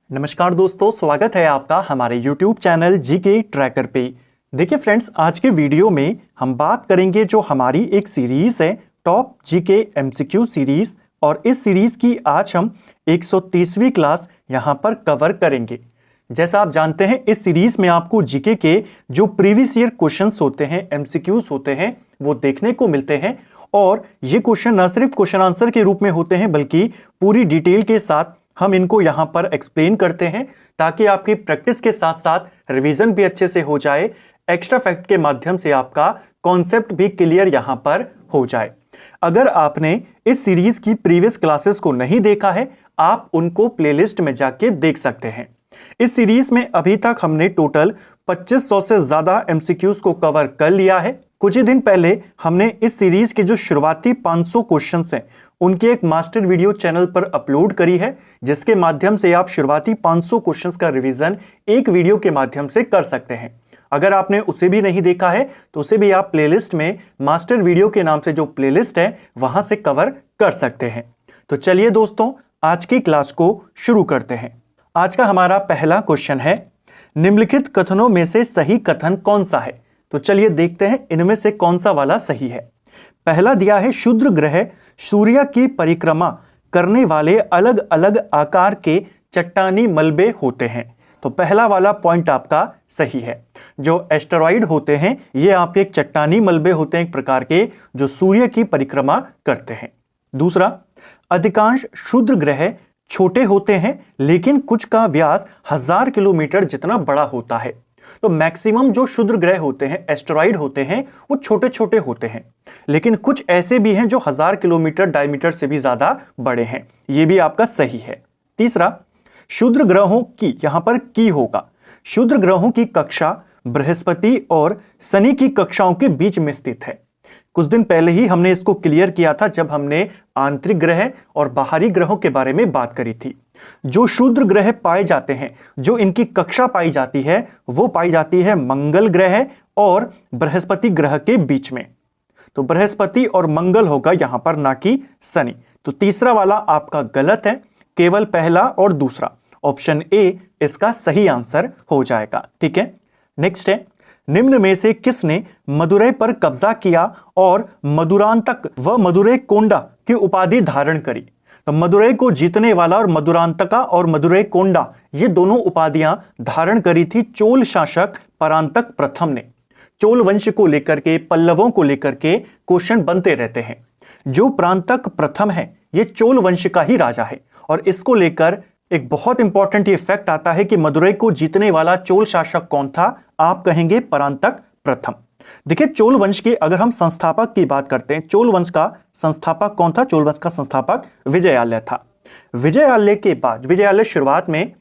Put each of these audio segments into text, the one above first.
नमस्कार दोस्तों, स्वागत है आपका हमारे YouTube चैनल जीके ट्रैकर पे। देखिए फ्रेंड्स, आज के वीडियो में हम बात करेंगे जो हमारी एक सीरीज है टॉप जीके एमसीक्यू सीरीज, और इस सीरीज की आज हम 130वीं क्लास यहाँ पर कवर करेंगे। जैसा आप जानते हैं, इस सीरीज में आपको जीके के जो प्रीवियस ईयर क्वेश्चंस होते हैं, एमसीक्यूज होते हैं, वो देखने को मिलते हैं। और ये क्वेश्चन न सिर्फ क्वेश्चन आंसर के रूप में होते हैं, बल्कि पूरी डिटेल के साथ हम इनको यहां पर एक्सप्लेन करते हैं, ताकि आपकी प्रैक्टिस के साथ साथ रिवीजन भी अच्छे से हो जाए। एक्स्ट्रा फैक्ट के माध्यम से आपका कॉन्सेप्ट भी क्लियर यहां पर हो जाए। अगर आपने इस सीरीज की प्रीवियस क्लासेस को नहीं देखा है, आप उनको प्लेलिस्ट में जाके देख सकते हैं। इस सीरीज में अभी तक हमने टोटल 2500 से ज्यादा एमसीक्यूज को कवर कर लिया है। कुछ ही दिन पहले हमने इस सीरीज के जो शुरुआती 500 क्वेश्चंस हैं, उनकी एक मास्टर वीडियो चैनल पर अपलोड करी है, जिसके माध्यम से आप शुरुआती 500 क्वेश्चंस का रिवीजन एक वीडियो के माध्यम से कर सकते हैं। अगर आपने उसे भी नहीं देखा है तो उसे भी आप प्लेलिस्ट में मास्टर वीडियो के नाम से जो प्लेलिस्ट है वहां से कवर कर सकते हैं। तो चलिए दोस्तों, आज की क्लास को शुरू करते हैं। आज का हमारा पहला क्वेश्चन है, निम्नलिखित कथनों में से सही कथन कौन सा है? तो चलिए देखते हैं इनमें से कौन सा वाला सही है। पहला दिया है, क्षुद्र ग्रह सूर्य की परिक्रमा करने वाले अलग अलग आकार के चट्टानी मलबे होते हैं। तो पहला वाला पॉइंट आपका सही है। जो एस्टेरॉइड होते हैं, ये आपके एक चट्टानी मलबे होते हैं, एक प्रकार के, जो सूर्य की परिक्रमा करते हैं। दूसरा, अधिकांश क्षुद्र ग्रह छोटे होते हैं, लेकिन कुछ का व्यास 1000 किलोमीटर जितना बड़ा होता है। तो मैक्सिमम जो क्षुद्र ग्रह होते हैं, एस्टेरॉइड होते हैं, वो छोटे छोटे होते हैं, लेकिन कुछ ऐसे भी हैं जो 1000 किलोमीटर डायमीटर से भी ज्यादा बड़े हैं। ये भी आपका सही है। तीसरा, क्षुद्र ग्रहों की, यहां पर की होगा, क्षुद्र ग्रहों की कक्षा बृहस्पति और शनि की कक्षाओं के बीच में स्थित है। कुछ दिन पहले ही हमने इसको क्लियर किया था, जब हमने आंतरिक ग्रह और बाहरी ग्रहों के बारे में बात करी थी। जो क्षुद्र ग्रह पाए जाते हैं, जो इनकी कक्षा पाई जाती है, वो पाई जाती है मंगल ग्रह और बृहस्पति ग्रह के बीच में। तो बृहस्पति और मंगल होगा यहां पर, ना कि शनि। तो तीसरा वाला आपका गलत है, केवल पहला और दूसरा, ऑप्शन ए इसका सही आंसर हो जाएगा। ठीक है, नेक्स्ट है, निम्न में से किसने मदुरै पर कब्जा किया और मदुरांतक व मदुरै कोंडा की उपाधि धारण करी? तो मदुरै को जीतने वाला और मदुरांतका और मदुरै कोंडा, ये दोनों उपाधियां धारण करी थी चोल शासक परांतक प्रथम ने। चोल वंश को लेकर के, पल्लवों को लेकर के क्वेश्चन बनते रहते हैं। जो परांतक प्रथम है, ये चोल वंश का ही राजा है, और इसको लेकर एक बहुत इंपॉर्टेंट ये फैक्ट आता है कि मदुरै को जीतने वाला चोल शासक कौन था? आप कहेंगे परांतक प्रथम। देखिए, चोल वंश के अगर हम संस्थापक की बात करते हैं, चोल वंश का संस्थापक कौन था? चोल वंश का संस्थापक विजयालय था। विजयालय के बाद, विजयालय शुरुआत में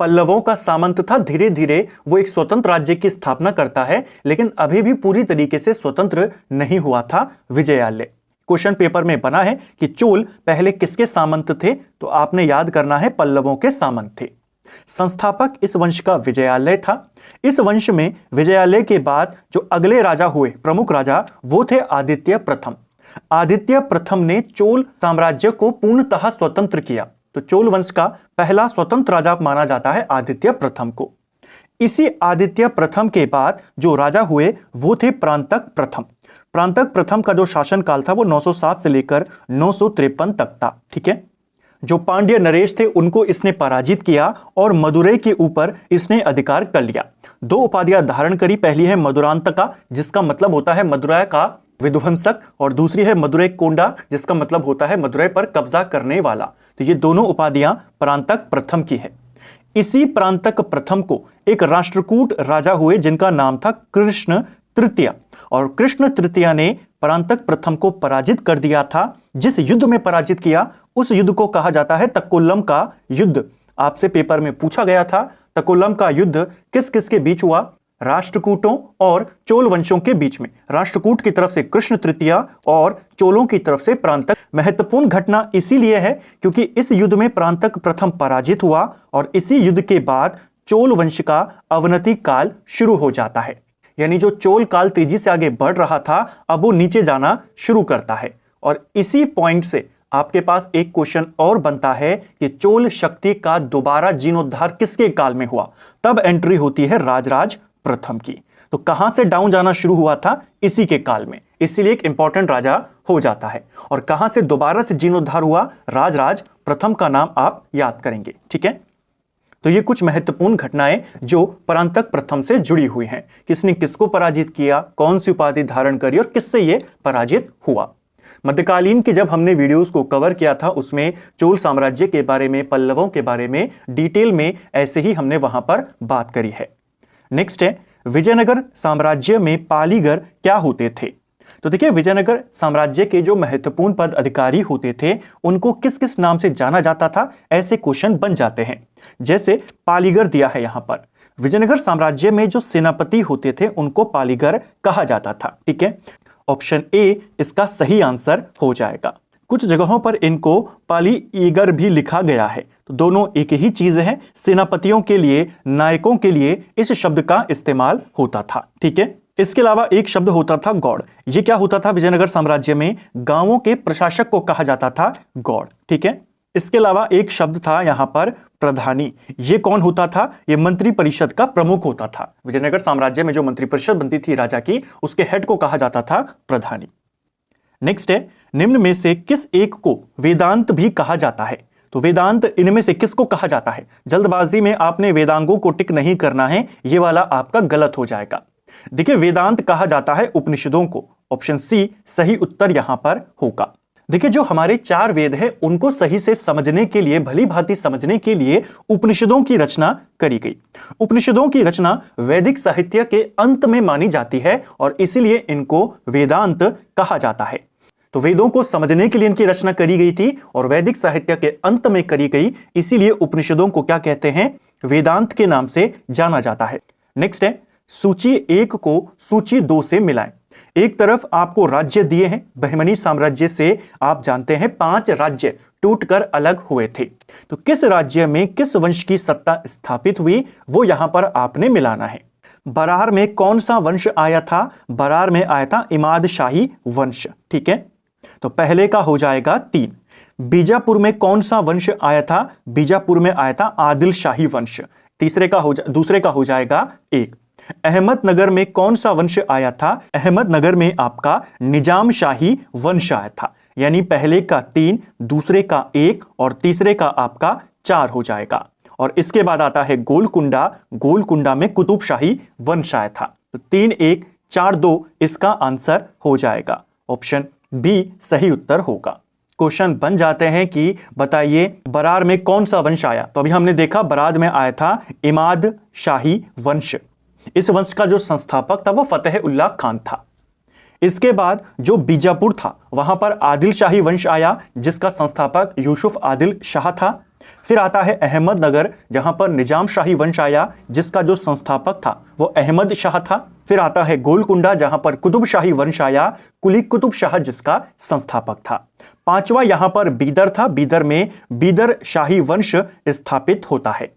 पल्लवों का सामंत था, धीरे धीरे वो एक स्वतंत्र राज्य की स्थापना करता है, लेकिन अभी भी पूरी तरीके से स्वतंत्र नहीं हुआ था विजयालय। क्वेश्चन पेपर में बना है कि चोल पहले किसके सामंत थे? तो आपने याद करना है, पल्लवों के सामंत थे। संस्थापक इस वंश का विजयालय था। इस वंश में विजयालय के बाद जो अगले राजा हुए, प्रमुख राजा, वो थे आदित्य प्रथम। आदित्य प्रथम ने चोल साम्राज्य को पूर्णतः स्वतंत्र किया। तो चोल वंश का पहला स्वतंत्र राजा माना जाता है आदित्य प्रथम को। इसी आदित्य प्रथम के बाद जो राजा हुए वो थे परांतक प्रथम। परांतक प्रथम का जो शासनकाल था वो 907 से लेकर 953 तक था। ठीक है, जो पांड्य नरेश थे उनको इसने पराजित किया और मदुरै के ऊपर इसने अधिकार कर लिया। दो उपाधियां धारण करी, पहली है मदुरांतका, जिसका मतलब होता है मदुरै का विध्वंसक, और दूसरी है मदुरै कोंडा, जिसका मतलब होता है मदुरै पर कब्जा करने वाला। तो ये दोनों उपाधियां परांतक प्रथम की है। इसी परांतक प्रथम को एक राष्ट्रकूट राजा हुए जिनका नाम था कृष्ण तृतीय, और कृष्ण तृतीय ने परांतक प्रथम को पराजित कर दिया था। जिस युद्ध में पराजित किया, उस युद्ध को कहा जाता है तकोल्लम का युद्ध। आपसे पेपर में पूछा गया था, तकोल्लम का युद्ध किस किस के बीच हुआ? राष्ट्रकूटों और चोल वंशों के बीच में। राष्ट्रकूट की तरफ से कृष्ण तृतीय और चोलों की तरफ से परांतक। महत्वपूर्ण घटना इसीलिए है क्योंकि इस युद्ध में परांतक प्रथम पराजित हुआ, और इसी युद्ध के बाद चोल वंश का अवनति काल शुरू हो जाता है। यानी जो चोल काल तेजी से आगे बढ़ रहा था, अब वो नीचे जाना शुरू करता है। और इसी पॉइंट से आपके पास एक क्वेश्चन और बनता है कि चोल शक्ति का दोबारा जीर्णोद्धार किसके काल में हुआ। तब एंट्री होती है राजराज प्रथम की। तो कहां से डाउन जाना शुरू हुआ था? इसी के काल में, इसीलिए एक इंपॉर्टेंट राजा हो जाता है। और कहां से दोबारा से जीर्णोद्धार हुआ? राजराज प्रथम का नाम आप याद करेंगे। ठीक है, तो ये कुछ महत्वपूर्ण घटनाएं जो परांतक प्रथम से जुड़ी हुई हैं। किसने किसको पराजित किया, कौन सी उपाधि धारण करी और किससे ये पराजित हुआ। मध्यकालीन के जब हमने वीडियोस को कवर किया था उसमें चोल साम्राज्य के बारे में, पल्लवों के बारे में डिटेल में ऐसे ही हमने वहां पर बात करी है। नेक्स्ट है, विजयनगर साम्राज्य में पालीगर क्या होते थे? तो देखिए, विजयनगर साम्राज्य के जो महत्वपूर्ण पद अधिकारी होते थे उनको किस किस नाम से जाना जाता था, ऐसे क्वेश्चन बन जाते हैं। जैसे पालीगर दिया है यहां पर। विजयनगर साम्राज्य में जो सेनापति होते थे उनको पालीगर कहा जाता था। ठीक है, ऑप्शन ए इसका सही आंसर हो जाएगा। कुछ जगहों पर इनको पालीईगर भी लिखा गया है, तो दोनों एक ही चीज है। सेनापतियों के लिए, नायकों के लिए इस शब्द का इस्तेमाल होता था। ठीक है, इसके अलावा एक शब्द होता था गौड़। ये क्या होता था? विजयनगर साम्राज्य में गांवों के प्रशासक को कहा जाता था गौड़। ठीक है, इसके अलावा एक शब्द था यहां पर प्रधानी। ये कौन होता था? ये मंत्री परिषद का प्रमुख होता था। विजयनगर साम्राज्य में जो मंत्री परिषद बनती थी राजा की, उसके हेड को कहा जाता था प्रधानी। नेक्स्ट है, निम्न में से किस एक को वेदांत भी कहा जाता है? तो वेदांत इनमें से किसको कहा जाता है? जल्दबाजी में आपने वेदांगों को टिक नहीं करना है, ये वाला आपका गलत हो जाएगा। देखिए, वेदांत कहा जाता है उपनिषदों को। ऑप्शन सी सही उत्तर यहां पर होगा। देखिए, जो हमारे 4 वेद हैं उनको सही से समझने के लिए, भली भांति समझने के लिए उपनिषदों की रचना करी गई। उपनिषदों की रचना वैदिक साहित्य के अंत में मानी जाती है और इसीलिए इनको वेदांत कहा जाता है। तो वेदों को समझने के लिए इनकी रचना करी गई थी और वैदिक साहित्य के अंत में करी गई, इसीलिए उपनिषदों को क्या कहते हैं? वेदांत के नाम से जाना जाता है। नेक्स्ट है, सूची 1 को सूची 2 से मिलाएं। एक तरफ आपको राज्य दिए हैं, बहमनी साम्राज्य से आप जानते हैं 5 राज्य टूटकर अलग हुए थे। तो किस राज्य में किस वंश की सत्ता स्थापित हुई, वो यहां पर आपने मिलाना है। बरार में कौन सा वंश आया था? बरार में आया था इमाद शाही वंश। ठीक है, तो पहले का हो जाएगा 3। बीजापुर में कौन सा वंश आया था? बीजापुर में आया था आदिल शाही वंश। दूसरे का हो जाएगा 1। अहमदनगर में कौन सा वंश आया था? अहमदनगर में आपका निजाम शाही वंश आया था। यानी पहले का 3, दूसरे का 1 और तीसरे का आपका 4 हो जाएगा। और इसके बाद आता है गोलकुंडा। गोलकुंडा में कुतुब शाही वंश आया था। तो 3 1 4 2 इसका आंसर हो जाएगा। ऑप्शन बी सही उत्तर होगा। क्वेश्चन बन जाते हैं कि बताइए बरार में कौन सा वंश आया? तो अभी हमने देखा बरार में आया था इमाद शाही वंश। इस वंश का जो संस्थापक था वो फतेह उल्लाह खान था। इसके बाद जो बीजापुर था वहां पर आदिल शाही वंश आया, जिसका संस्थापक यूसुफ आदिल शाह था। फिर आता है अहमदनगर, जहां पर निजाम शाही वंश आया, जिसका जो संस्थापक था वो अहमद शाह था। फिर आता है गोलकुंडा, जहां पर कुतुब शाही वंश आया, कुली कुतुब शाह जिसका संस्थापक था। 5वां यहां पर बीदर था। बीदर में बीदर शाही वंश स्थापित होता है।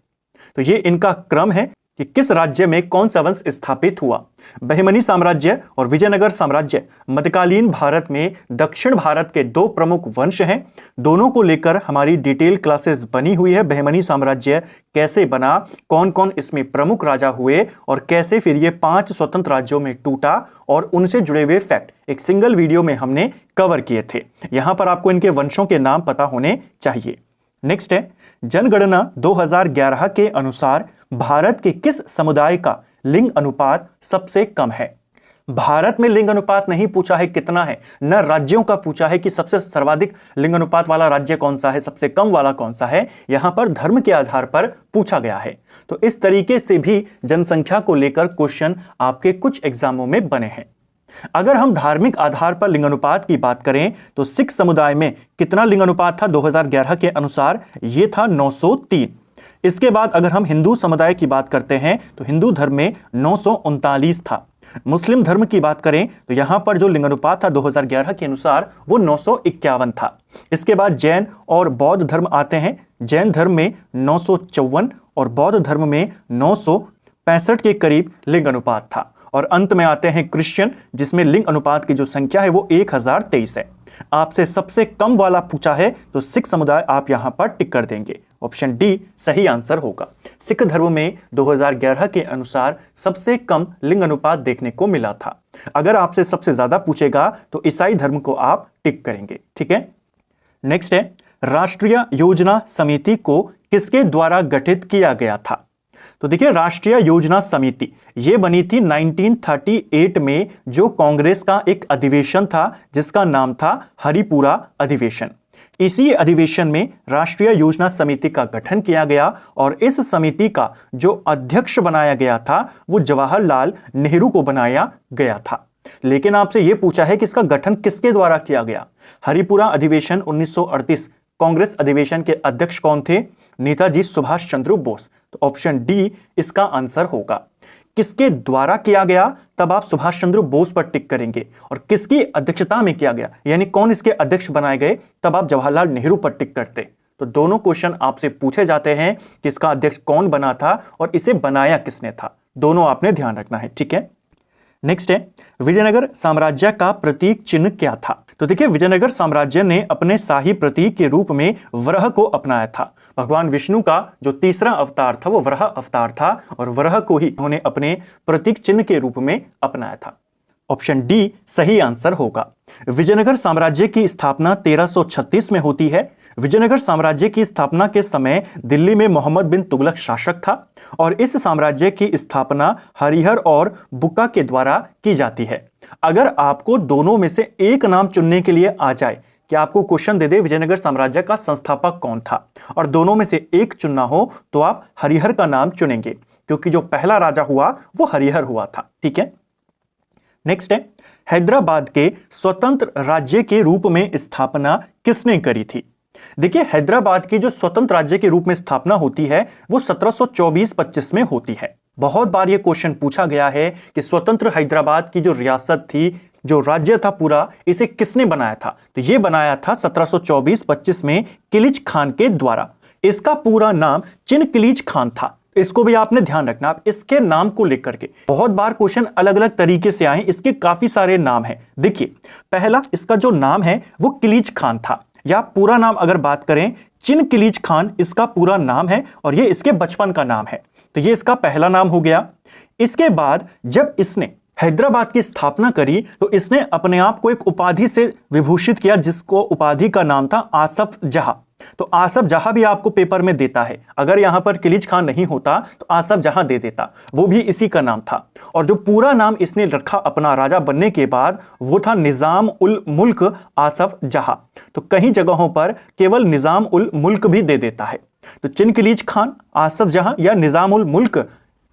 तो ये इनका क्रम है कि किस राज्य में कौन सा वंश स्थापित हुआ। बहमनी साम्राज्य और विजयनगर साम्राज्य मध्यकालीन भारत में दक्षिण भारत के 2 प्रमुख वंश हैं। दोनों को लेकर हमारी डिटेल क्लासेस बनी हुई है। बहमनी साम्राज्य कैसे बना, कौन कौन इसमें प्रमुख राजा हुए और कैसे फिर ये 5 स्वतंत्र राज्यों में टूटा, और उनसे जुड़े हुए फैक्ट एक सिंगल वीडियो में हमने कवर किए थे। यहां पर आपको इनके वंशों के नाम पता होने चाहिए। नेक्स्ट है, जनगणना 2011 के अनुसार भारत के किस समुदाय का लिंग अनुपात सबसे कम है? भारत में लिंग अनुपात नहीं पूछा है कितना है, न राज्यों का पूछा है कि सबसे सर्वाधिक लिंग अनुपात वाला राज्य कौन सा है, सबसे कम वाला कौन सा है। यहां पर धर्म के आधार पर पूछा गया है। तो इस तरीके से भी जनसंख्या को लेकर क्वेश्चन आपके कुछ एग्जामों में बने हैं। अगर हम धार्मिक आधार पर लिंगानुपात की बात करें तो सिख समुदाय में कितना लिंगानुपात था 2011 के अनुसार? ये था 903। इसके बाद अगर हम हिंदू समुदाय की बात करते हैं तो हिंदू धर्म में 939 था। मुस्लिम धर्म की बात करें तो यहां पर जो लिंगानुपात था 2011 के अनुसार वो 951 था। इसके बाद जैन और बौद्ध धर्म आते हैं। जैन धर्म में 954 और बौद्ध धर्म में 965 के करीब लिंग अनुपात था। और अंत में आते हैं क्रिश्चियन, जिसमें लिंग अनुपात की जो संख्या है वो 1023 है। आपसे सबसे कम वाला पूछा है तो सिख समुदाय आप यहां पर टिक कर देंगे। ऑप्शन डी सही आंसर होगा। सिख धर्म में 2011 के अनुसार सबसे कम लिंग अनुपात देखने को मिला था। अगर आपसे सबसे ज्यादा पूछेगा तो ईसाई धर्म को आप टिक करेंगे। ठीक है, नेक्स्ट है, राष्ट्रीय योजना समिति को किसके द्वारा गठित किया गया था? तो देखिए, राष्ट्रीय योजना समिति यह बनी थी 1938 में, जो कांग्रेस का एक अधिवेशन था जिसका नाम था हरिपुरा अधिवेशन। इसी अधिवेशन में राष्ट्रीय योजना समिति का गठन किया गया और इस समिति का जो अध्यक्ष बनाया गया था वो जवाहरलाल नेहरू को बनाया गया था। लेकिन आपसे यह पूछा है कि इसका गठन किसके द्वारा किया गया? हरिपुरा अधिवेशन 1938 कांग्रेस अधिवेशन के अध्यक्ष कौन थे? नेताजी सुभाष चंद्र बोस। तो ऑप्शन डी इसका आंसर होगा। किसके द्वारा किया गया, तब आप सुभाष चंद्र बोस पर टिक करेंगे, और किसकी अध्यक्षता में किया गया, यानी कौन इसके अध्यक्ष बनाए गए, तब आप जवाहरलाल नेहरू पर टिक करते। तो दोनों क्वेश्चन आपसे पूछे जाते हैं कि इसका अध्यक्ष कौन बना था और इसे बनाया किसने था, दोनों आपने ध्यान रखना है। ठीक है, नेक्स्ट है, विजयनगर साम्राज्य का प्रतीक चिन्ह क्या था? तो देखिए, विजयनगर साम्राज्य ने अपने शाही प्रतीक के रूप में वराह को अपनाया था। भगवान विष्णु का जो तीसरा अवतार था वो वराह अवतार था, और वराह को ही उन्होंने अपने प्रतीक चिन्ह के रूप में अपनाया था। ऑप्शन डी सही आंसर होगा। विजयनगर साम्राज्य की स्थापना 1336 में होती है। विजयनगर साम्राज्य की स्थापना के समय दिल्ली में मोहम्मद बिन तुगलक शासक था, और इस साम्राज्य की स्थापना हरिहर और बुक्का के द्वारा की जाती है। अगर आपको दोनों में से एक नाम चुनने के लिए आ जाए कि आपको क्वेश्चन दे दे विजयनगर साम्राज्य का संस्थापक कौन था, और दोनों में से एक चुनना हो, तो आप हरिहर का नाम चुनेंगे, क्योंकि जो पहला राजा हुआ वो हरिहर हुआ था। ठीक है, नेक्स्ट है, हैदराबाद के स्वतंत्र राज्य के रूप में स्थापना किसने करी थी? देखिए, हैदराबाद की जो स्वतंत्र राज्य के रूप में स्थापना होती है वो 1724-25 में होती है। बहुत बार ये क्वेश्चन पूछा गया है कि स्वतंत्र हैदराबाद की जो रियासत थी, जो राज्य था पूरा, इसे किसने बनाया था? तो ये बनाया था 1724-25 में किलिच खान के द्वारा। इसका पूरा नाम चिनकिलीज खान था। इसको भी आपने ध्यान रखना। आप इसके नाम को लेकर के बहुत बार क्वेश्चन अलग अलग तरीके से आए, इसके काफी सारे नाम हैं। देखिए, पहला इसका जो नाम है वो किलीज खान था, या पूरा नाम अगर बात करें चिनकिलीज खान इसका पूरा नाम है, और ये इसके बचपन का नाम है। तो ये इसका पहला नाम हो गया। इसके बाद जब इसने हैदराबाद की स्थापना करी तो इसने अपने आप को एक उपाधि से विभूषित किया, जिसको उपाधि का नाम था आसफ जहां। तो आसफ जहां भी आपको पेपर में देता है, अगर यहां पर किलिज खान नहीं होता तो आसफ जहां दे देता, वो भी इसी का नाम था। और जो पूरा नाम इसने रखा अपना राजा बनने के बाद वो था निजाम उल मुल्क आसफ जहां। तो कई जगहों पर केवल निजाम उल मुल्क भी दे देता है। तो चिनकिलीज खान, आसफ जहां या निजाम उल मुल्क,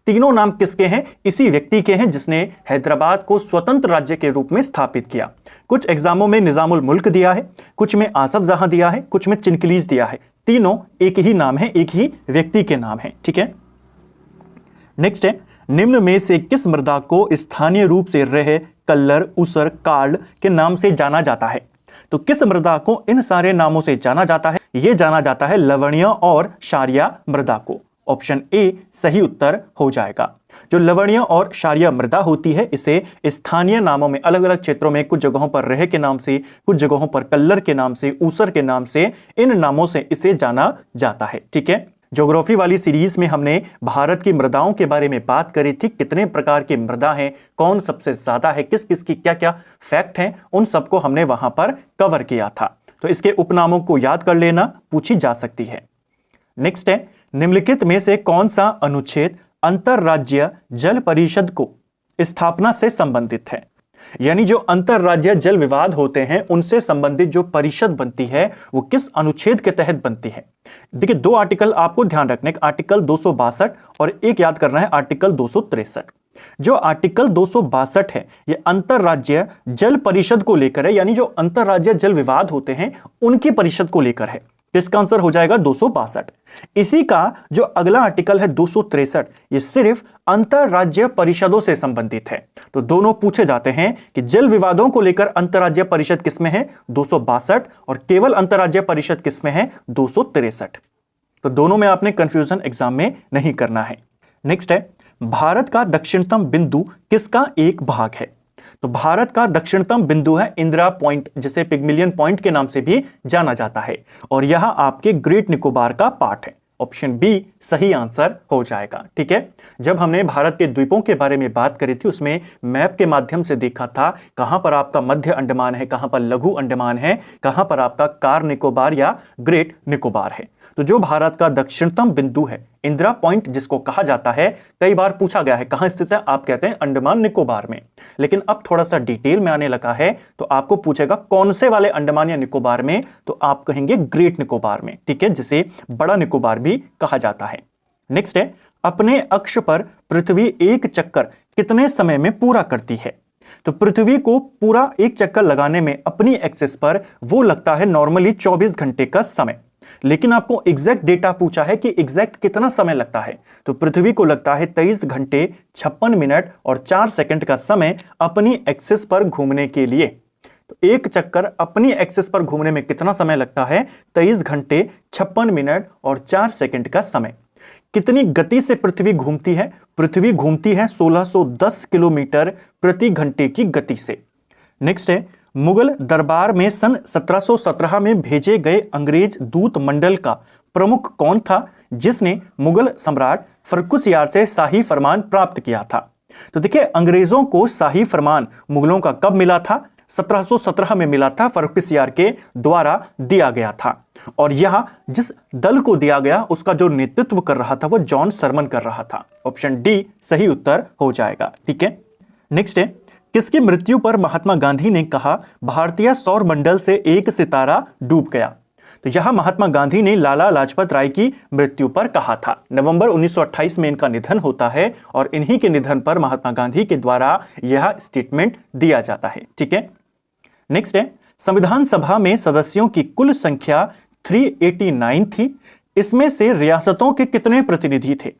तीनों नाम किसके हैं? इसी व्यक्ति के हैं जिसने हैदराबाद को स्वतंत्र राज्य के रूप में स्थापित किया। कुछ एग्जामों में निजामुल मुल्क दिया है, कुछ में आसफ जहां दिया है, कुछ में चिनकिलीज दिया है। तीनों एक ही नाम है, एक ही व्यक्ति के नाम है। ठीक है, नेक्स्ट है, निम्न में से किस मृदा को स्थानीय रूप से रेह, कल्लर, ऊसर, कार्ल के नाम से जाना जाता है? तो किस मृदा को इन सारे नामों से जाना जाता है? यह जाना जाता है लवणीय और क्षारीय मृदा को। ऑप्शन ए सही उत्तर हो जाएगा। जो लवणीय और क्षारीय मृदा होती है इसे स्थानीय नामों में अलग अलग क्षेत्रों में, कुछ जगहों पर रेह के नाम से, कुछ जगहों पर कल्लर के नाम से, ऊसर के नाम से, इन नामों से इसे जाना जाता है। ठीक है, ज्योग्राफी वाली सीरीज में हमने भारत की मृदाओं के बारे में बात करी थी, कितने प्रकार की मृदा हैं, कौन सबसे ज्यादा है, किस किस की क्या क्या फैक्ट हैं, उन सबको हमने वहां पर कवर किया था। तो इसके उपनामों को याद कर लेना, पूछी जा सकती है। नेक्स्ट है, निम्नलिखित में से कौन सा अनुच्छेद अंतरराज्यीय जल परिषद को स्थापना से संबंधित है? यानी जो अंतरराज्यीय जल विवाद होते हैं उनसे संबंधित जो परिषद बनती है वो किस अनुच्छेद के तहत बनती है? देखिए, दो आर्टिकल आपको ध्यान रखने, आर्टिकल 262 और एक याद करना है आर्टिकल 263। जो आर्टिकल 262 है ये अंतरराज्यीय जल परिषद को लेकर है, यानी जो अंतरराज्यीय जल विवाद होते हैं उनकी परिषद को लेकर है। इसका आंसर हो जाएगा 262। इसी का जो अगला आर्टिकल है 263, ये सिर्फ अंतरराज्यीय परिषदों से संबंधित है। तो दोनों पूछे जाते हैं कि जल विवादों को लेकर अंतरराज्यीय परिषद किसमें है? 262, और केवल अंतरराज्यीय परिषद किसमें है? 263। तो दोनों में आपने कंफ्यूजन एग्जाम में नहीं करना है। नेक्स्ट है, भारत का दक्षिणतम बिंदु किसका एक भाग है? तो भारत का दक्षिणतम बिंदु है इंदिरा पॉइंट, जिसे पिग्मिलियन पॉइंट के नाम से भी जाना जाता है, और यह आपके ग्रेट निकोबार का पार्ट है। ऑप्शन बी सही आंसर हो जाएगा। ठीक है, जब हमने भारत के द्वीपों के बारे में बात करी थी, उसमें मैप के माध्यम से देखा था कहां पर आपका मध्य अंडमान है, कहां पर लघु अंडमान है, कहां पर आपका कार निकोबार या ग्रेट निकोबार है। तो जो भारत का दक्षिणतम बिंदु है इंदिरा पॉइंट जिसको कहा जाता है, कई बार पूछा गया है कहां स्थित है, आप कहते हैं अंडमान निकोबार में, लेकिन अब थोड़ा सा डिटेल में आने लगा है, तो आपको पूछेगा कौन से वाले अंडमान या निकोबार में, तो आप कहेंगे ग्रेट निकोबार में। ठीक है, जिसे बड़ा निकोबार भी कहा जाता है। नेक्स्ट है, अपने अक्ष पर पृथ्वी एक चक्कर कितने समय में पूरा करती है? तो पृथ्वी को पूरा एक चक्कर लगाने में अपनी एक्सिस पर वो लगता है नॉर्मली 24 घंटे का समय, लेकिन आपको एग्जैक्ट डेटा पूछा है कि एग्जैक्ट कितना समय लगता है, तो पृथ्वी को लगता है 23 घंटे 56 मिनट और 4 सेकंड का समय अपनी एक्सिस पर घूमने के लिए। तो एक चक्कर अपनी एक्सिस पर घूमने में कितना समय लगता है? 23 घंटे 56 मिनट और 4 सेकंड का समय। कितनी गति से पृथ्वी घूमती है? पृथ्वी घूमती है 1610 किलोमीटर प्रति घंटे की गति से। नेक्स्ट है, मुगल दरबार में सन 1717 में भेजे गए अंग्रेज दूत मंडल का प्रमुख कौन था जिसने मुगल सम्राट फर्रुखसियार से शाही फरमान प्राप्त किया था? तो देखिए, अंग्रेजों को शाही फरमान मुगलों का कब मिला था? 1717 में मिला था, फर्रुखसियार के द्वारा दिया गया था, और यह जिस दल को दिया गया उसका जो नेतृत्व कर रहा था वो जॉन सरमन कर रहा था। ऑप्शन डी सही उत्तर हो जाएगा। ठीक है, नेक्स्ट है, किसकी मृत्यु पर महात्मा गांधी ने कहा भारतीय सौर मंडल से एक सितारा डूब गया? तो यह महात्मा गांधी ने लाला लाजपत राय की मृत्यु पर कहा था। नवंबर 1928 में इनका निधन होता है, और इन्हीं के निधन पर महात्मा गांधी के द्वारा यह स्टेटमेंट दिया जाता है। ठीक है, नेक्स्ट है, संविधान सभा में सदस्यों की कुल संख्या 389 थी, इसमें से रियासतों के कितने प्रतिनिधि थे?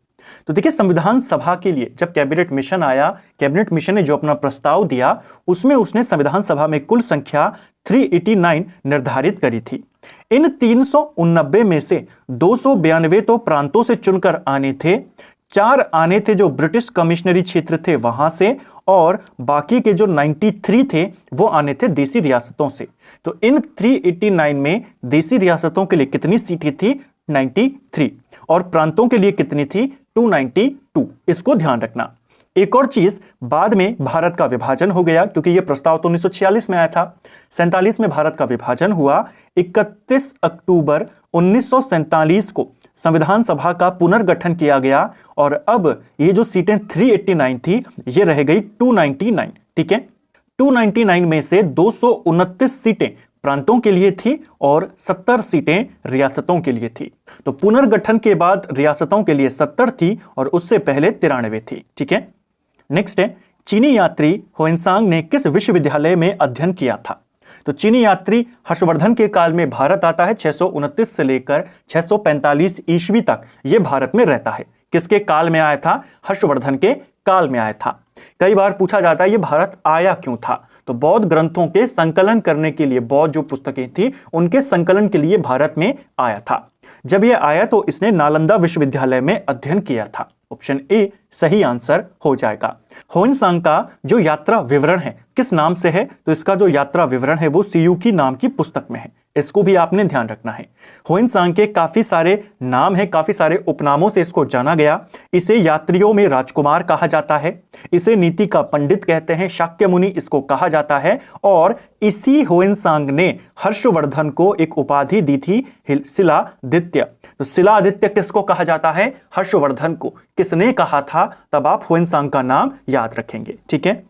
तो देखिए, संविधान सभा के लिए जब कैबिनेट मिशन आया, कैबिनेट मिशन ने जो अपना प्रस्ताव दिया उसमें उसने संविधान सभा में कुल संख्या 389 निर्धारित करी थी। इन 389 में से 292 तो प्रांतों से चुनकर आने थे, 4 आने थे जो ब्रिटिश कमिश्नरी क्षेत्र थे वहां से, और बाकी के जो 93 थे वो आने थे देसी रियासतों से। तो इन 389 में देसी रियासतों के लिए कितनी सीटें थी? 93, और प्रांतों के लिए कितनी थी? 292। इसको ध्यान रखना। एक और चीज, बाद में भारत का विभाजन हो गया, क्योंकि यह प्रस्ताव तो 1946 में आया था। 47 में भारत का विभाजन हुआ। 31 अक्टूबर 1947 को संविधान सभा का पुनर्गठन किया गया, और अब ये जो सीटें 389 थी ये रह गई 299। ठीक है, 299 में से 229 सीटें प्रांतों के लिए थी और 70 सीटें रियासतों के लिए थी। तो पुनर्गठन के बाद रियासतों के लिए 70 थी और उससे पहले 93 थी। ठीक है, नेक्स्ट है, चीनी यात्री ह्वेनसांग ने किस विश्वविद्यालय में अध्ययन किया था? तो चीनी यात्री हर्षवर्धन के काल में भारत आता है, 629 से लेकर 645 ईस्वी तक ये भारत में रहता है। किसके काल में आया था? हर्षवर्धन के काल में आया था। कई बार पूछा जाता है ये भारत आया क्यों था? तो बौद्ध ग्रंथों के संकलन करने के लिए, बौद्ध जो पुस्तकें थी उनके संकलन के लिए भारत में आया था। जब यह आया तो इसने नालंदा विश्वविद्यालय में अध्ययन किया था। ऑप्शन ए सही आंसर हो जाएगा। ह्वेनसांग का जो यात्रा विवरण है किस नाम से है? तो इसका जो यात्रा विवरण है वो सियुकी नाम की पुस्तक में है। इसको भी आपने ध्यान रखना है। ह्वेनसांग के काफी सारे नाम है, काफी सारे उपनामों से इसको जाना गया। इसे यात्रियों में राजकुमार कहा जाता है, इसे नीति का पंडित कहते हैं, शाक्य मुनि इसको कहा जाता है, और इसी ह्वेनसांग ने हर्षवर्धन को एक उपाधि दी थी शिलादित्य। तो शिलादित्य किसको कहा जाता है? हर्षवर्धन को। किसने कहा था? तब आप ह्वेनसांग का नाम याद रखेंगे। ठीक है,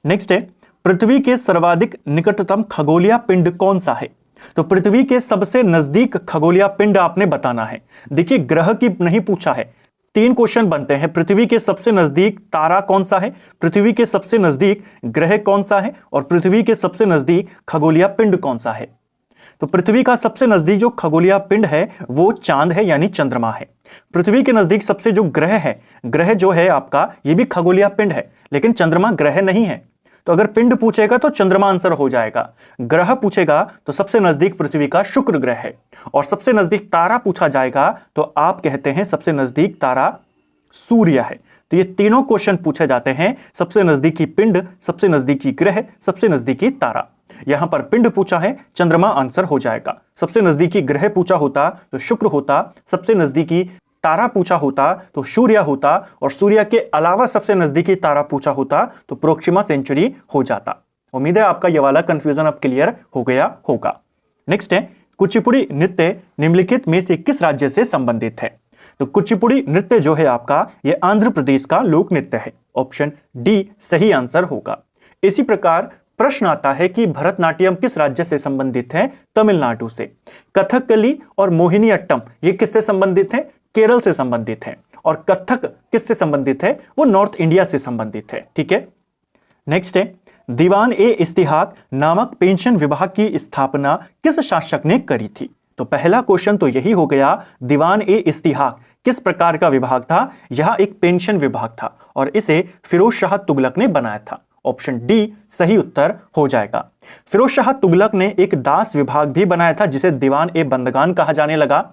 नेक्स्ट है, पृथ्वी के सर्वाधिक निकटतम खगोलीय पिंड कौन सा है? तो पृथ्वी के सबसे नजदीक खगोलीय पिंड आपने बताना है। देखिए, ग्रह की नहीं पूछा है, 3 क्वेश्चन बनते हैं। पृथ्वी के सबसे नजदीक तारा कौन सा है, पृथ्वी के सबसे नजदीक ग्रह कौन सा है, और पृथ्वी के सबसे नजदीक खगोलीय पिंड कौन सा है? तो पृथ्वी का सबसे नजदीक जो खगोलीय पिंड है वो चांद है, यानी चंद्रमा है। पृथ्वी के नजदीक सबसे जो ग्रह है, ग्रह जो है आपका ये भी खगोलीय पिंड है, लेकिन चंद्रमा ग्रह नहीं है। तो अगर पिंड पूछेगा तो चंद्रमा आंसर हो जाएगा। ग्रह पूछेगा तो सबसे नजदीक पृथ्वी का शुक्र ग्रह है, और सबसे नजदीक तारा पूछा जाएगा तो आप कहते हैं सबसे नजदीक तारा सूर्य है। तो ये तीनों क्वेश्चन पूछे जाते हैं, सबसे नजदीकी पिंड, सबसे नजदीकी ग्रह, सबसे नजदीकी तारा। यहां पर पिंड पूछा है, चंद्रमा आंसर हो जाएगा। सबसे नजदीकी ग्रह पूछा होता तो शुक्र होता, सबसे नजदीकी तारा पूछा होता तो सूर्य होता, और सूर्य के अलावा सबसे नजदीकी तारा पूछा होता तो प्रोक्सिमा सेंचुरी हो जाता। उम्मीद है आपका यह वाला कंफ्यूजन अब क्लियर हो गया होगा। नेक्स्ट है, कुचिपुड़ी नृत्य निम्नलिखित में से किस राज्य से संबंधित है? तो कुचिपुड़ी नृत्य जो है आपका, यह आंध्र प्रदेश का लोक नृत्य है। ऑप्शन डी सही आंसर होगा। इसी प्रकार प्रश्न आता है कि भरतनाट्यम किस राज्य से संबंधित है? तमिलनाडु से। कथकली और मोहिनीअट्टम ये किससे संबंधित है? केरल से संबंधित है। और कथक किससे संबंधित है? वो नॉर्थ इंडिया से संबंधित है। ठीक है। नेक्स्ट है, दीवान ए इस्तिहाक नामक पेंशन विभाग की स्थापना किस शासक ने करी थी? तो पहला क्वेश्चन तो यही हो गया, दीवान ए इस्तिहाक किस प्रकार का विभाग था? यह एक पेंशन विभाग था और इसे फिरोज शाह तुगलक ने बनाया था। ऑप्शन डी सही उत्तर हो जाएगा। फिरोज शाह तुगलक ने एक दास विभाग भी बनाया था जिसे दीवान ए बंदगान कहा जाने लगा।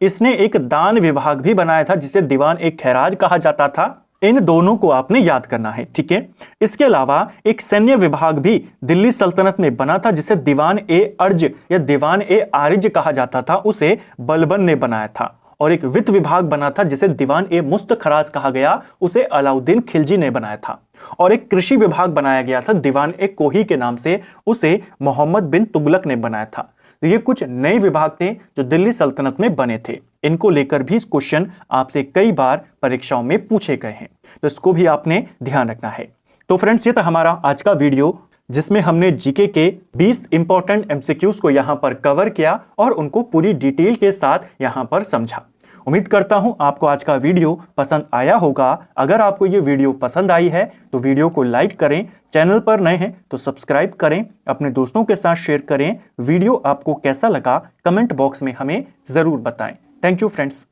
इसने एक दान विभाग भी बनाया था जिसे दीवान ए खैराज कहा जाता था। इन दोनों को आपने याद करना है। ठीक है। इसके अलावा एक सैन्य विभाग भी दिल्ली सल्तनत में बना था जिसे दीवान ए अर्ज या दीवान ए आरिज कहा जाता था, उसे बलबन ने बनाया था। और एक वित्त विभाग बना था जिसे दीवान ए मुस्तखराज कहा गया, उसे अलाउद्दीन खिलजी ने बनाया था। और एक कृषि विभाग बनाया गया था दीवान ए कोही के नाम से, उसे मोहम्मद बिन तुगलक ने बनाया था। तो ये कुछ नए विभाग थे जो दिल्ली सल्तनत में बने थे। इनको लेकर भी क्वेश्चन आपसे कई बार परीक्षाओं में पूछे गए हैं, तो इसको भी आपने ध्यान रखना है। तो फ्रेंड्स, ये था हमारा आज का वीडियो जिसमें हमने जीके के 20 इंपॉर्टेंट एमसीक्यूज को यहां पर कवर किया और उनको पूरी डिटेल के साथ यहां पर समझा। उम्मीद करता हूं आपको आज का वीडियो पसंद आया होगा। अगर आपको ये वीडियो पसंद आई है तो वीडियो को लाइक करें, चैनल पर नए हैं तो सब्सक्राइब करें, अपने दोस्तों के साथ शेयर करें। वीडियो आपको कैसा लगा कमेंट बॉक्स में हमें जरूर बताएं। Thank you friends.